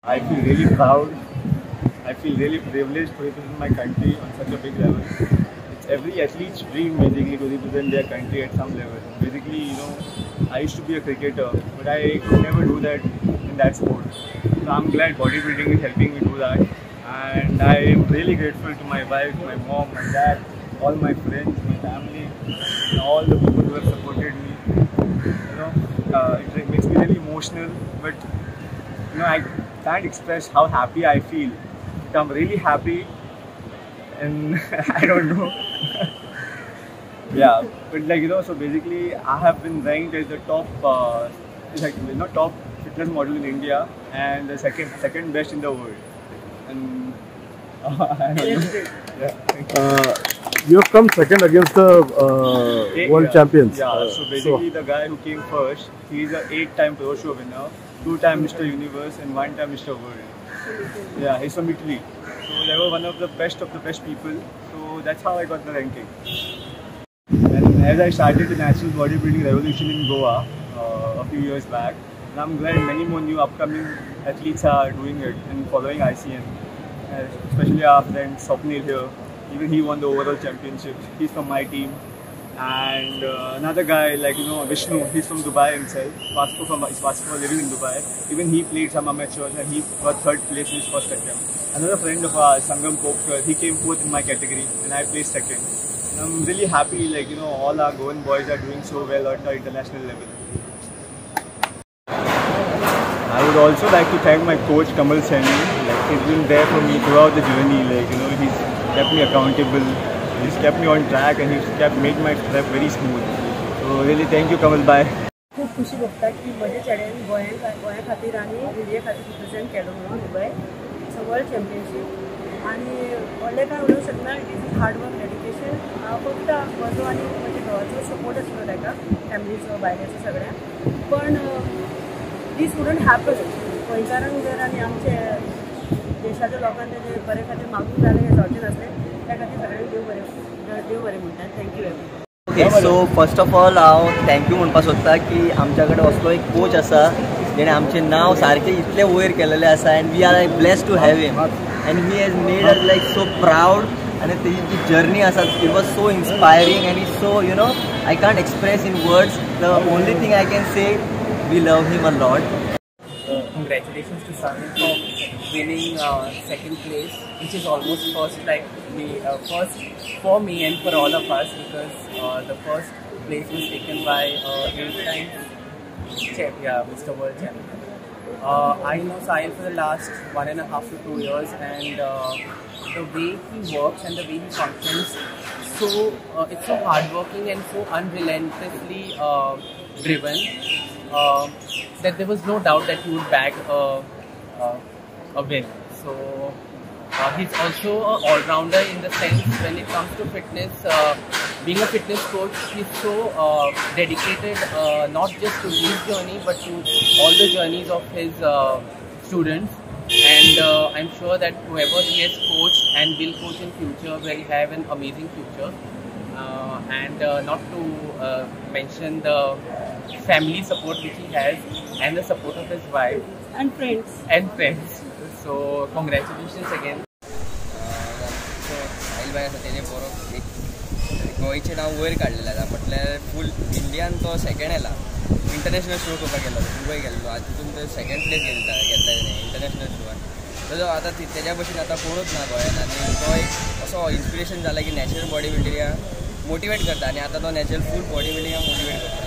I feel really proud. I feel really privileged to represent my country on such a big level. It's every athlete's dream basically to represent their country at some level. Basically, I used to be a cricketer, but I could never do that in that sport. So I'm glad bodybuilding is helping me do that. And I am really grateful to my wife, my mom, my dad, all my friends, my family, and all the people who have supported me. It makes me really emotional, but I can't express how happy I feel. I'm really happy, and I don't know. Yeah, but so basically, I have been ranked as the top, top fitness model in India and the second best in the world. And I don't know. Yeah, thank you. You have come second against the world champions. Yeah, so basically the guy who came first, he is an 8-time Pro Show winner, 2-time Mr. Universe and 1-time Mr. World. Yeah, he's from Italy. So they were one of the best people. So that's how I got the ranking. And as I started the national bodybuilding revolution in Goa a few years back, and I'm glad many more new upcoming athletes are doing it and following ICN. Especially our friend Swapnil here. Even he won the overall championship. He's from my team. And another guy Vishnu, he's from Dubai himself. Vasco living in Dubai. Even he played some amateurs and he got 3rd place in his first attempt. Another friend of ours, Sangam Pokra, he came 4th in my category and I placed 2nd. And I'm really happy all our Goan boys are doing so well at the international level. I would also like to thank my coach Kamal Saini. He's been there for me throughout the journey. He's kept me accountable. He's kept me on track and he's made my prep very smooth. So really thank you Kamal bhai. खूप खुशी भोगता की माझ्या चेड्यान गोंया खातीर आनी India खातीर represent केलो म्हणून दुबय वर्ल्ड चॅम्पियनशीप आनी व्हडलें काय उलोवंक शकना. It is hard work dedication. फक्त म्हजो आनी म्हज्या घोवाचो सपोर्ट आसलो ताका फॅमिलीचो बायलेचो सगळ्यांक. पण दीस वुडंट हॅपन गोंयकारांक जर आनी आमचे देशाच्या लोकांक तेजे बरे खातीर मागूंक जालें हें जावचें नासलें. त्या खातीर सगळ्यांक देव बरें म्हणटात. Thank you every. Okay, so first of all हांव थँक्यू म्हणपाक सोदता की आमच्या कडेन असलो एक कोच आसा जेणे आमचें नांव सारकें इतलें वयर केलेलें आसा and we are blessed to have him and he has made us so proud. आनी तेजी जी जर्नी आसा it was so inspiring and is so I can't express in words. The only thing I can say we love him a lot. Congratulations to Sanil for winning 2nd place, which is almost first for me and for all of us, because the first place was taken by 8-time Mr. World Champion. I know Sahil for the last 1.5 to 2 years, and the way he works and the way he functions, so it's so hardworking and so unrelentingly driven. That there was no doubt that he would bag a win. So he's also an all-rounder in the sense when it comes to fitness. Being a fitness coach, he's so dedicated not just to his journey but to all the journeys of his students. And I'm sure that whoever he has coached and will coach in future will have an amazing future. And not to mention the family support which he has and the support of his wife and friends. So congratulations again. साहिल भाई आसा तेणे बरो एक गोंयचें नांव वयर काडलेलें आसा. म्हटल्यार फूल इंडियान तो 2nd येला. इंटरनॅशनल शो करपाक गेलो दुबय गेल्लो. आतां तितून तो 2nd प्लेस घेतला तेणें इंटरनॅशनल शोवान. ताजो आतां तेज्या भशेन आतां कोणूच ना गोंयान. आनी तो एक असो इन्स्पिरेशन जाला की नॅचरल बॉडी बिल्डिंगाक मोटिवेट करता. आनी आतां तो नॅचरल फूल बॉडी बिल्डिंगाक मोटिवेट करता.